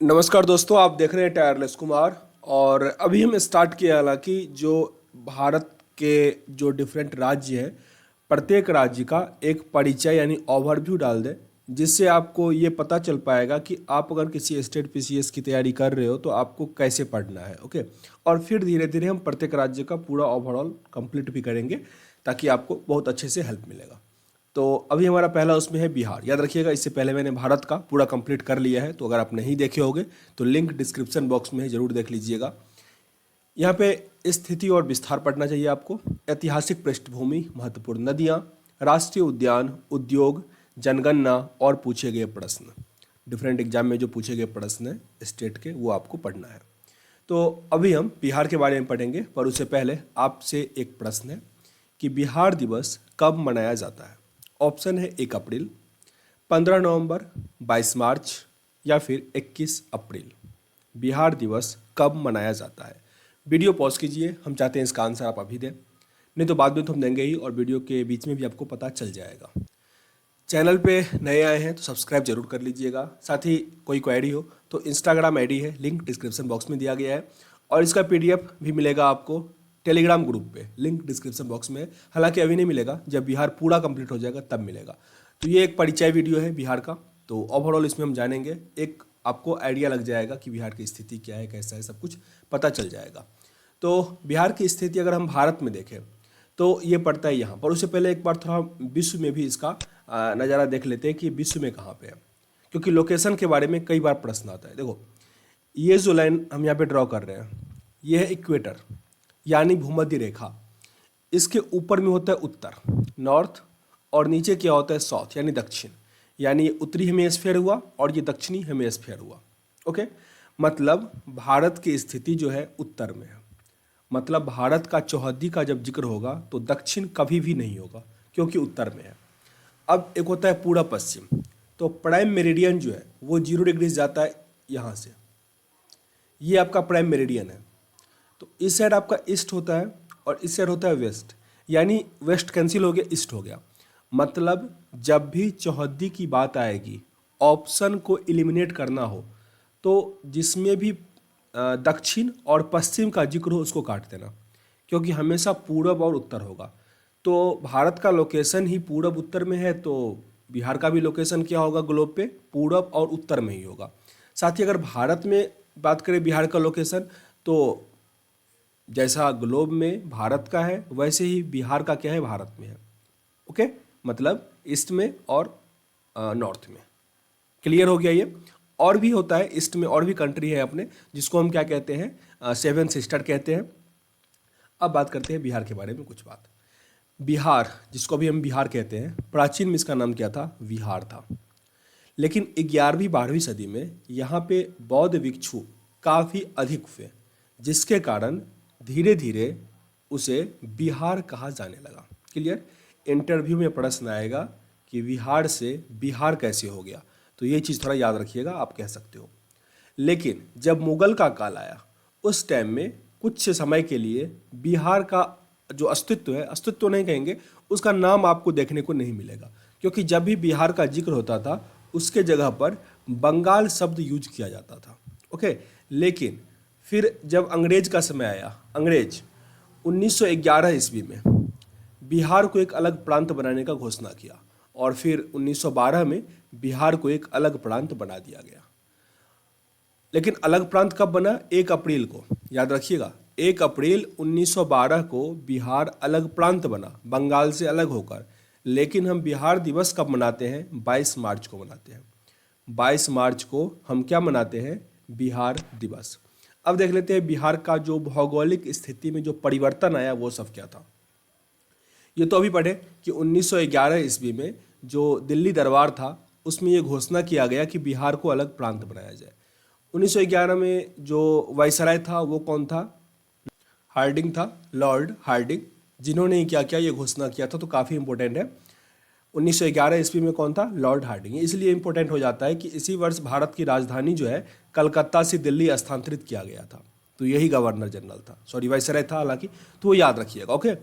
नमस्कार दोस्तों, आप देख रहे हैं टायरलेस कुमार। और अभी हम स्टार्ट किया, हालांकि जो भारत के जो डिफरेंट राज्य हैं, प्रत्येक राज्य का एक परिचय यानी ओवरव्यू डाल दें, जिससे आपको ये पता चल पाएगा कि आप अगर किसी स्टेट पीसीएस की तैयारी कर रहे हो तो आपको कैसे पढ़ना है। ओके, और फिर धीरे धीरे हम प्रत्येक राज्य का पूरा ओवरऑल कंप्लीट भी करेंगे, ताकि आपको बहुत अच्छे से हेल्प मिलेगा। तो अभी हमारा पहला उसमें है बिहार। याद रखिएगा, इससे पहले मैंने भारत का पूरा कंप्लीट कर लिया है, तो अगर आप नहीं देखे होंगे तो लिंक डिस्क्रिप्शन बॉक्स में है, जरूर देख लीजिएगा। यहाँ पे स्थिति और विस्तार पढ़ना चाहिए आपको, ऐतिहासिक पृष्ठभूमि, महत्वपूर्ण नदियाँ, राष्ट्रीय उद्यान, उद्योग, जनगणना और पूछे गए प्रश्न। डिफरेंट एग्जाम में जो पूछे गए प्रश्न हैं स्टेट के, वो आपको पढ़ना है। तो अभी हम बिहार के बारे में पढ़ेंगे, पर उससे पहले आपसे एक प्रश्न है कि बिहार दिवस कब मनाया जाता है। ऑप्शन है 1 अप्रैल, 15 नवंबर, 22 मार्च या फिर 21 अप्रैल। बिहार दिवस कब मनाया जाता है। वीडियो पॉज कीजिए, हम चाहते हैं इसका आंसर आप अभी दें, नहीं तो बाद में तो हम देंगे ही, और वीडियो के बीच में भी आपको पता चल जाएगा। चैनल पे नए आए हैं तो सब्सक्राइब जरूर कर लीजिएगा। साथ ही कोई क्वेरी हो तो इंस्टाग्राम आईडी है, लिंक डिस्क्रिप्शन बॉक्स में दिया गया है, और इसका पीडीएफ भी मिलेगा आपको टेलीग्राम ग्रुप पे, लिंक डिस्क्रिप्शन बॉक्स में है। हालांकि अभी नहीं मिलेगा, जब बिहार पूरा कंप्लीट हो जाएगा तब मिलेगा। तो ये एक परिचय वीडियो है बिहार का, तो ओवरऑल इसमें हम जानेंगे, एक आपको आइडिया लग जाएगा कि बिहार की स्थिति क्या है, कैसा है, सब कुछ पता चल जाएगा। तो बिहार की स्थिति अगर हम भारत में देखें तो ये पड़ता है यहाँ पर। उससे पहले एक बार थोड़ा विश्व में भी इसका नज़ारा देख लेते हैं कि विश्व में कहाँ पे है, क्योंकि लोकेशन के बारे में कई बार प्रश्न आता है। देखो, ये जो लाइन हम यहाँ पे ड्रॉ कर रहे हैं, ये है इक्वेटर यानी भूमध्य रेखा। इसके ऊपर में होता है उत्तर, नॉर्थ, और नीचे क्या होता है साउथ यानी दक्षिण। यानी ये उत्तरी हेमिस्फीयर हुआ और ये दक्षिणी हेमिस्फीयर हुआ। ओके, मतलब भारत की स्थिति जो है उत्तर में है। मतलब भारत का चौहद्दी का जब जिक्र होगा तो दक्षिण कभी भी नहीं होगा, क्योंकि उत्तर में है। अब एक होता है पूरा पश्चिम, तो प्राइम मेरिडियन जो है वो 0 डिग्री जाता है यहाँ से, ये आपका प्राइम मेरिडियन है। तो इस साइड आपका ईस्ट होता है और इस साइड होता है वेस्ट, यानी वेस्ट कैंसिल हो गया, ईस्ट हो गया। मतलब जब भी चौहद्दी की बात आएगी, ऑप्शन को एलिमिनेट करना हो, तो जिसमें भी दक्षिण और पश्चिम का जिक्र हो उसको काट देना, क्योंकि हमेशा पूरब और उत्तर होगा। तो भारत का लोकेशन ही पूरब उत्तर में है, तो बिहार का भी लोकेशन क्या होगा ग्लोब पे, पूरब और उत्तर में ही होगा। साथ ही अगर भारत में बात करें बिहार का लोकेशन, तो जैसा ग्लोब में भारत का है वैसे ही बिहार का क्या है, भारत में है। ओके, मतलब ईस्ट में और नॉर्थ में। क्लियर हो गया ये। और भी होता है ईस्ट में, और भी कंट्री है अपने, जिसको हम क्या कहते हैं, 7 सिस्टर कहते हैं। अब बात करते हैं बिहार के बारे में कुछ बात। बिहार, जिसको भी हम बिहार कहते हैं, प्राचीन में इसका नाम क्या था, विहार था। लेकिन 11वीं-12वीं सदी में यहाँ पे बौद्ध भिक्षु काफ़ी अधिक हुए, जिसके कारण धीरे धीरे उसे बिहार कहा जाने लगा। क्लियर। इंटरव्यू में प्रश्न आएगा कि बिहार से बिहार कैसे हो गया, तो ये चीज़ थोड़ा याद रखिएगा, आप कह सकते हो। लेकिन जब मुगल का काल आया, उस टाइम में कुछ समय के लिए बिहार का जो अस्तित्व है, अस्तित्व नहीं कहेंगे, उसका नाम आपको देखने को नहीं मिलेगा, क्योंकि जब भी बिहार का जिक्र होता था उसके जगह पर बंगाल शब्द यूज किया जाता था। ओके, लेकिन फिर जब अंग्रेज का समय आया, अंग्रेज 1911 ईस्वी में बिहार को एक अलग प्रांत बनाने का घोषणा किया, और फिर 1912 में बिहार को एक अलग प्रांत बना दिया गया। लेकिन अलग प्रांत कब बना, 1 अप्रैल को, याद रखिएगा, 1 अप्रैल 1912 को बिहार अलग प्रांत बना, बंगाल से अलग होकर। लेकिन हम बिहार दिवस कब मनाते हैं, 22 मार्च को मनाते हैं। 22 मार्च को हम क्या मनाते हैं, बिहार दिवस। अब देख लेते हैं बिहार का जो भौगोलिक स्थिति में जो परिवर्तन आया वो सब क्या था। ये तो अभी पढ़े कि 1911 ईस्वी में जो दिल्ली दरबार था उसमें ये घोषणा किया गया कि बिहार को अलग प्रांत बनाया जाए। 1911 में जो वायसराय था वो कौन था, हार्डिंग था, लॉर्ड हार्डिंग, जिन्होंने क्या किया, ये घोषणा किया था। तो काफ़ी इंपॉर्टेंट है। 1911 ईस्वी में कौन था, लॉर्ड हार्डिंग। इसलिए इंपॉर्टेंट हो जाता है कि इसी वर्ष भारत की राजधानी जो है कलकत्ता से दिल्ली स्थानांतरित किया गया था, तो यही गवर्नर जनरल था, सॉरी वायसराय था हालांकि, तो वो याद रखिएगा। ओके,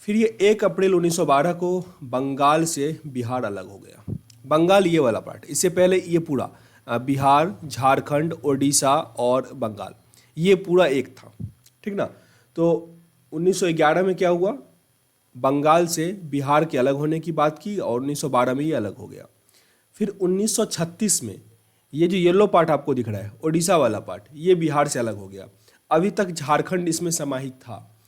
फिर ये 1 अप्रैल 1912 को बंगाल से बिहार अलग हो गया। बंगाल ये वाला पार्ट, इससे पहले ये पूरा बिहार, झारखंड, उड़ीसा और बंगाल, ये पूरा एक था, ठीक ना। तो 1911 में क्या हुआ, बंगाल से बिहार के अलग होने की बात की और 1912 में ये अलग हो गया। फिर 1936 में ये जो येलो पार्ट आपको दिख रहा है, उड़ीसा वाला पार्ट, ये बिहार से अलग हो गया। अभी तक झारखंड इसमें समाहित था,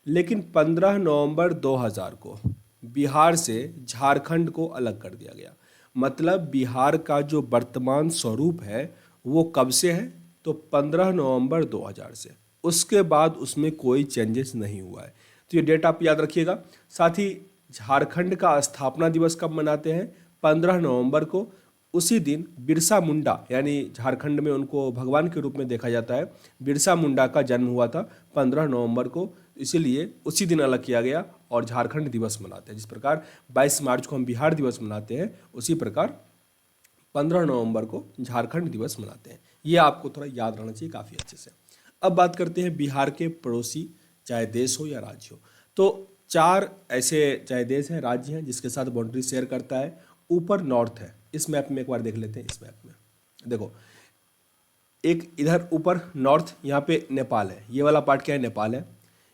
लेकिन 15 नवंबर 2000 को बिहार से झारखंड को अलग कर दिया गया। मतलब बिहार का जो वर्तमान स्वरूप है वो कब से है, तो 15 नवंबर 2000 से। उसके बाद उसमें कोई चेंजेस नहीं हुआ है। तो ये डेट आप याद रखिएगा। साथ ही झारखंड का स्थापना दिवस कब मनाते हैं, 15 नवंबर को। उसी दिन बिरसा मुंडा, यानी झारखंड में उनको भगवान के रूप में देखा जाता है, बिरसा मुंडा का जन्म हुआ था 15 नवंबर को, इसीलिए उसी दिन अलग किया गया और झारखंड दिवस मनाते हैं। जिस प्रकार 22 मार्च को हम बिहार दिवस मनाते हैं, उसी प्रकार 15 नवंबर को झारखंड दिवस मनाते हैं। ये आपको थोड़ा याद रहना चाहिए काफ़ी अच्छे से। अब बात करते हैं बिहार के पड़ोसी, चाहे देश हो या राज्य हो। तो 4 ऐसे चाहे देश हैं, राज्य हैं, जिसके साथ बाउंड्री शेयर करता है। ऊपर नॉर्थ है, इस मैप में एक बार देख लेते हैं। इस मैप में देखो, एक इधर ऊपर नॉर्थ, यहाँ पे नेपाल है, ये वाला पार्ट क्या है, नेपाल है।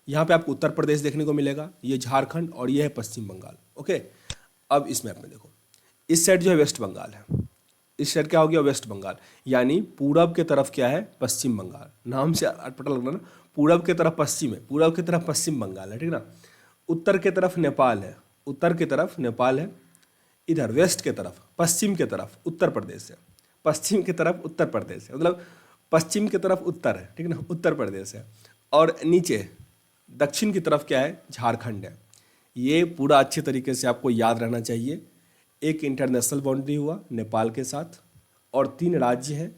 यहाँ पे आपको उत्तर प्रदेश देखने को मिलेगा, ये झारखंड, और ये है पश्चिम बंगाल। ओके, अब इस मैप में देखो, इस साइड जो है वेस्ट बंगाल है, इस साइड क्या हो गया, वेस्ट बंगाल। यानी पूरब के तरफ क्या है, पश्चिम बंगाल। नाम से पता लग रहा ना, पूरब के तरफ पश्चिम है, पूरब की तरफ पश्चिम बंगाल है, ठीक ना। उत्तर के तरफ नेपाल है, उत्तर की तरफ नेपाल है। इधर वेस्ट के तरफ, पश्चिम के तरफ उत्तर प्रदेश है, पश्चिम की तरफ उत्तर प्रदेश है, मतलब पश्चिम की तरफ उत्तर है, ठीक ना, उत्तर प्रदेश है। और नीचे दक्षिण की तरफ क्या है, झारखंड है। ये पूरा अच्छे तरीके से आपको याद रहना चाहिए। एक इंटरनेशनल बाउंड्री हुआ नेपाल के साथ, और 3 राज्य हैं,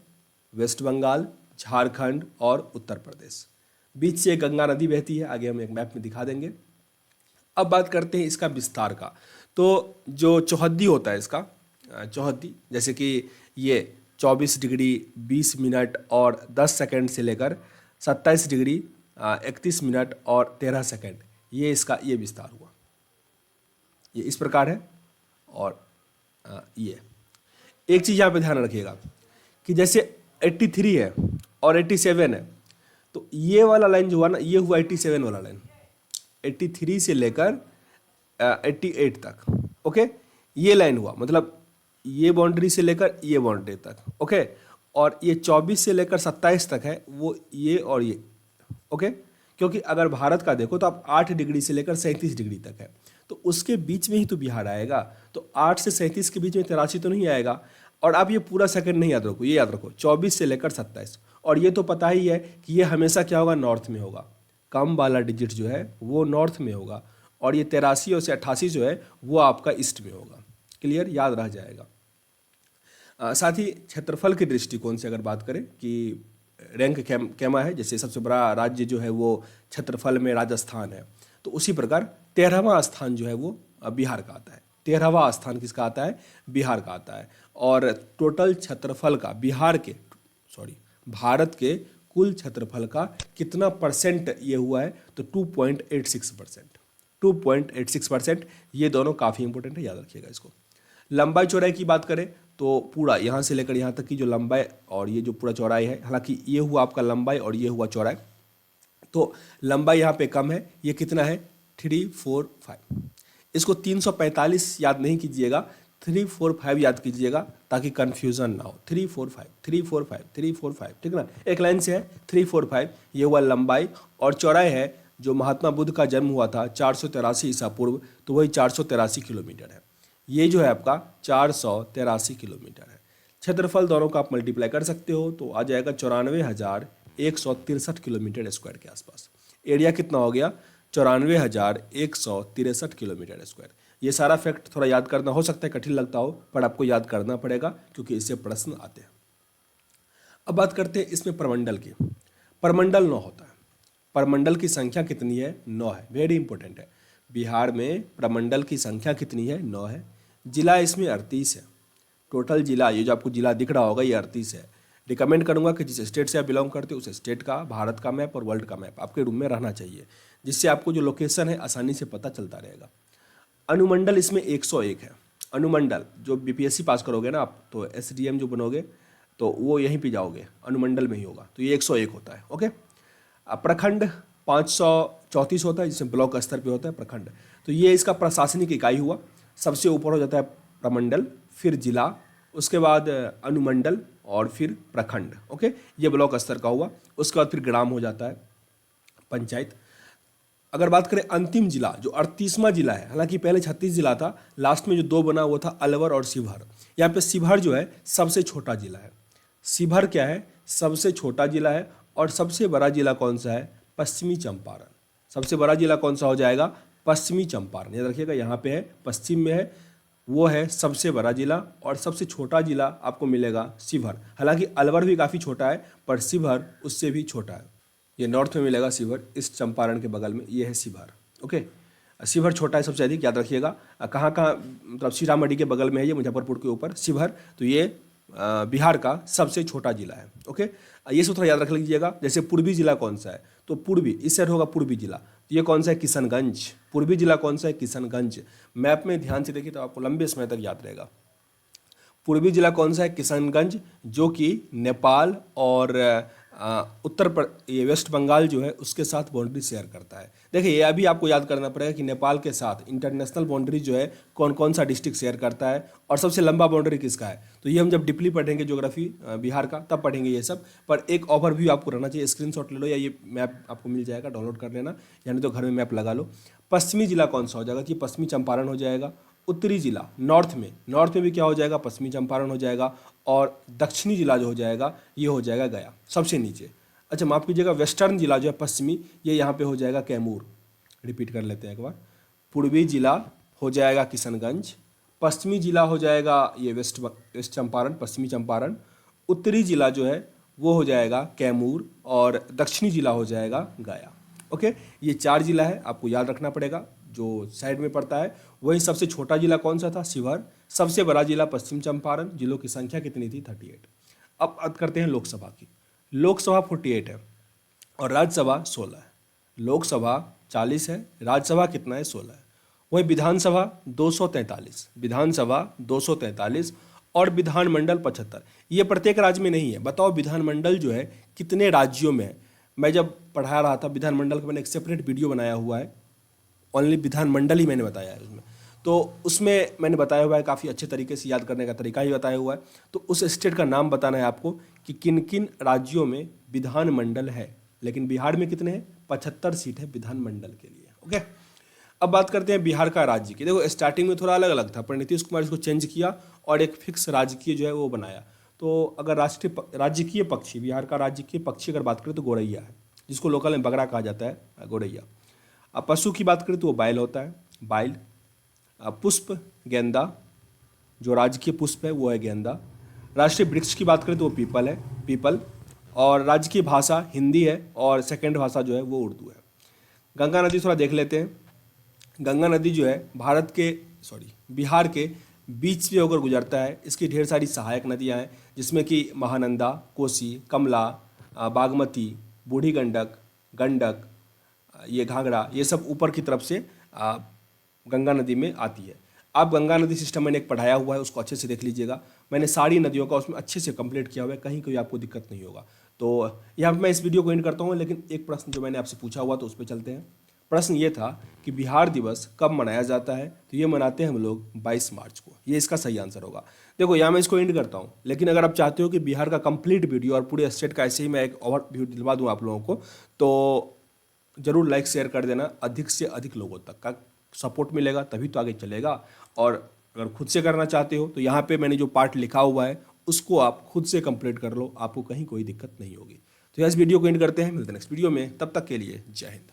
वेस्ट बंगाल, झारखंड और उत्तर प्रदेश। बीच से गंगा नदी बहती है, आगे हम एक मैप में दिखा देंगे। अब बात करते हैं इसका विस्तार का। तो जो चौहद्दी होता है इसका, चौहद्दी, जैसे कि ये 24 डिग्री 20 मिनट और 10 सेकंड से लेकर 27 डिग्री 31 मिनट और 13 सेकंड, ये इसका ये विस्तार हुआ, ये इस प्रकार है। और ये एक चीज़ यहाँ पे ध्यान रखिएगा कि जैसे 83 है और 87 है, तो ये वाला लाइन जो हुआ ना, ये हुआ 87 वाला लाइन, 83 से लेकर 88 तक। ओके, ये लाइन हुआ, मतलब ये बाउंड्री से लेकर ये बाउंड्री तक। ओके, और ये 24 से लेकर 27 तक है, वो ये और ये। ओके, क्योंकि अगर भारत का देखो तो आप 8 डिग्री से लेकर 37 डिग्री तक है, तो उसके बीच में ही तो बिहार आएगा। तो 8 से 37 के बीच में 83 तो नहीं आएगा। और आप ये पूरा सेकंड नहीं याद रखो, ये याद रखो 24 से लेकर 27। और ये तो पता ही है कि ये हमेशा क्या होगा, नॉर्थ में होगा। कम वाला डिजिट जो है वो नॉर्थ में होगा, और ये 83 और से 88 जो है वो आपका ईस्ट में होगा। क्लियर, याद रह जाएगा। साथ ही क्षेत्रफल के दृष्टिकोण से अगर बात करें कि रैंक कैमा है, जैसे सबसे बड़ा राज्य जो है वो क्षेत्रफल में राजस्थान है, तो उसी प्रकार 13वां स्थान जो है वो बिहार का आता है। 13वां स्थान किसका आता है, बिहार का आता है। और टोटल क्षेत्रफल का भारत के कुल क्षेत्रफल का कितना परसेंट ये हुआ है, तो 2.86%। 2.86%, ये दोनों काफ़ी इंपॉर्टेंट है, याद रखिएगा इसको। लंबाई चौड़ाई की बात करें तो पूरा यहाँ से लेकर यहाँ तक की जो लंबाई और ये जो पूरा चौड़ाई है, हालांकि ये हुआ आपका लंबाई और ये हुआ चौड़ाई, तो लंबाई यहाँ पे कम है, ये कितना है 345। इसको 345 याद नहीं कीजिएगा, 345 याद कीजिएगा ताकि कन्फ्यूज़न ना हो। 345 345 345, ठीक ना, एक लाइन से है 345, ये हुआ लंबाई। और चौड़ाई है, जो महात्मा बुद्ध का जन्म हुआ था 483 ईसा पूर्व, तो वही 483 किलोमीटर है। ये जो है आपका 483 किलोमीटर है। क्षेत्रफल दोनों का आप मल्टीप्लाई कर सकते हो, तो आ जाएगा 94,163 किलोमीटर स्क्वायर के आसपास। एरिया कितना हो गया, 94,163 किलोमीटर स्क्वायर। ये सारा फैक्ट थोड़ा याद करना हो सकता है कठिन लगता हो, पर आपको याद करना पड़ेगा क्योंकि इससे प्रश्न आते हैं। अब बात करते हैं इसमें प्रमंडल की। प्रमंडल 9 होता है। प्रमंडल की संख्या कितनी है, 9 है, वेरी इंपॉर्टेंट है। बिहार में प्रमंडल की संख्या कितनी है, 9 है। जिला इसमें 38 है। टोटल जिला, ये जो आपको जिला दिख रहा होगा, ये 38 है। रिकमेंड करूंगा कि जिस स्टेट से आप बिलोंग करते हो उस स्टेट का, भारत का मैप और वर्ल्ड का मैप आपके रूम में रहना चाहिए, जिससे आपको जो लोकेशन है आसानी से पता चलता रहेगा। अनुमंडल इसमें 101 है। अनुमंडल जो बीपीएससी पास करोगे ना आप, तो एसडीएम जो बनोगे, तो वो यहीं पे जाओगे, अनुमंडल में ही होगा, तो ये 101 होता है। ओके, अब प्रखंड 534 होता है, जिसमें ब्लॉक स्तर पे होता है प्रखंड। तो ये इसका प्रशासनिक इकाई हुआ। सबसे ऊपर हो जाता है प्रमंडल, फिर जिला, उसके बाद अनुमंडल और फिर प्रखंड। ओके, ये ब्लॉक स्तर का हुआ। उसके बाद फिर ग्राम हो जाता है, पंचायत। अगर बात करें अंतिम जिला, जो 38वां जिला है, हालांकि पहले 36 जिला था, लास्ट में जो 2 बना वो था अलवर और शिवहर। यहाँ पे शिवहर जो है सबसे छोटा जिला है। शिवहर क्या है, सबसे छोटा जिला है। और सबसे बड़ा जिला कौन सा है, पश्चिमी चंपारण। सबसे बड़ा जिला कौन सा हो जाएगा, पश्चिमी चंपारण। याद रखिएगा, यहाँ पे है, पश्चिम में है, वो है सबसे बड़ा जिला। और सबसे छोटा जिला आपको मिलेगा शिवहर। हालांकि अलवर भी काफ़ी छोटा है, पर शिवहर उससे भी छोटा है। ये नॉर्थ में मिलेगा शिवहर, इस चंपारण के बगल में ये है शिवहर। ओके, शिवहर छोटा है सबसे अधिक, याद रखिएगा। कहाँ कहाँ, मतलब सीतामढ़ी के बगल में है ये, मुजफ्फरपुर के ऊपर शिवहर। तो ये बिहार का सबसे छोटा जिला है। ओके, ये सूत्र याद रख लीजिएगा। जैसे पूर्वी जिला कौन सा है, तो पूर्वी, इस साइड होगा पूर्वी जिला। तो ये कौन सा है, किशनगंज। पूर्वी जिला कौन सा है, किशनगंज। मैप में ध्यान से देखिए तो आपको लंबे समय तक याद रहेगा। पूर्वी जिला कौन सा है, किशनगंज, जो कि नेपाल और ये वेस्ट बंगाल जो है उसके साथ बाउंड्री शेयर करता है। देखिए, ये अभी आपको याद करना पड़ेगा कि नेपाल के साथ इंटरनेशनल बाउंड्री जो है कौन कौन सा डिस्ट्रिक्ट शेयर करता है और सबसे लंबा बाउंड्री किसका है। तो ये हम जब डीपली पढ़ेंगे ज्योग्राफी बिहार का, तब पढ़ेंगे ये सब। पर एक ओवरव्यू आपको रहना चाहिए। स्क्रीनशॉट ले लो या ये मैप आपको मिल जाएगा, डाउनलोड कर लेना, यानी तो घर में मैप लगा लो। पश्चिमी जिला कौन सा हो जाएगा, कि पश्चिमी चंपारण हो जाएगा। उत्तरी जिला नॉर्थ में भी क्या हो जाएगा, पश्चिमी चंपारण हो जाएगा। और दक्षिणी जिला जो हो जाएगा ये हो जाएगा गया, सबसे नीचे। अच्छा माफ़ कीजिएगा, वेस्टर्न जिला जो है पश्चिमी, ये यहाँ पे हो जाएगा कैमूर। रिपीट कर लेते हैं एक बार। पूर्वी जिला हो जाएगा किशनगंज, पश्चिमी जिला हो जाएगा ये वेस्ट चंपारण, पश्चिमी चंपारण। उत्तरी जिला जो है वो हो जाएगा कैमूर और दक्षिणी जिला हो जाएगा गया। ओके, ये 4 जिला है, आपको याद रखना पड़ेगा। जो साइड में पड़ता है वही सबसे छोटा जिला कौन सा था, शिवहर। सबसे बड़ा जिला पश्चिम चंपारण। जिलों की संख्या कितनी थी, 38। अब बात करते हैं लोकसभा की। लोकसभा 48 है और राज्यसभा 16 है। लोकसभा 40 है, राज्यसभा कितना है, 16 है। वही विधानसभा 243, विधानसभा 243 और विधानमंडल 75। ये प्रत्येक राज्य में नहीं है। बताओ विधानमंडल जो है कितने राज्यों में है। मैं जब पढ़ा रहा था विधानमंडल का, मैंने एक सेपरेट वीडियो बनाया हुआ है, ओनली विधानमंडल ही मैंने बताया है उसमें। तो उसमें मैंने बताया हुआ है, काफ़ी अच्छे तरीके से याद करने का तरीका ही बताया हुआ है। तो उस स्टेट का नाम बताना है आपको कि किन किन राज्यों में विधानमंडल है। लेकिन बिहार में कितने हैं, 75 सीट है विधानमंडल के लिए। ओके, अब बात करते हैं बिहार का राज्य की। देखो स्टार्टिंग में थोड़ा अलग अलग था, पर नीतीश कुमार इसको चेंज किया और एक फिक्स राजकीय जो है वो बनाया। तो अगर राजकीय पक्षी, बिहार का राजकीय पक्षी अगर बात करें तो गौरैया है, जिसको लोकल में बगरा कहा जाता है, गौरैया। अब पशु की बात करें तो वो बैल होता है, बैल। पुष्प गेंदा, जो राजकीय पुष्प है वो है गेंदा। राष्ट्रीय वृक्ष की बात करें तो वो पीपल है, पीपल। और राजकीय भाषा हिंदी है और सेकंड भाषा जो है वो उर्दू है। गंगा नदी थोड़ा देख लेते हैं। गंगा नदी जो है बिहार के बीच से होकर गुजरता है। इसकी ढेर सारी सहायक नदियाँ हैं, जिसमें कि महानंदा, कोसी, कमला, बागमती, बूढ़ी गंडक, गंडक, ये घाघरा, ये सब ऊपर की तरफ से गंगा नदी में आती है। आप गंगा नदी सिस्टम मैंने एक पढ़ाया हुआ है, उसको अच्छे से देख लीजिएगा। मैंने सारी नदियों का उसमें अच्छे से कंप्लीट किया हुआ है, कहीं कोई आपको दिक्कत नहीं होगा। तो यहाँ मैं इस वीडियो को एंड करता हूँ, लेकिन एक प्रश्न जो मैंने आपसे पूछा हुआ तो उस पर चलते हैं। प्रश्न ये था कि बिहार दिवस कब मनाया जाता है, तो ये मनाते हैं हम लोग 22 मार्च को। ये इसका सही आंसर होगा। देखो यहाँ मैं इसको एंड करता हूँ, लेकिन अगर आप चाहते हो कि बिहार का कंप्लीट वीडियो और पूरे स्टेट का ऐसे ही मैं एक ओवरव्यू दिलवा दूँ आप लोगों को, तो ज़रूर लाइक शेयर कर देना। अधिक से अधिक लोगों तक का सपोर्ट मिलेगा तभी तो आगे चलेगा। और अगर खुद से करना चाहते हो तो यहाँ पे मैंने जो पार्ट लिखा हुआ है उसको आप खुद से कंप्लीट कर लो, आपको कहीं कोई दिक्कत नहीं होगी। तो इस वीडियो को एंड करते हैं, मिलते हैं नेक्स्ट वीडियो में। तब तक के लिए जय हिंद।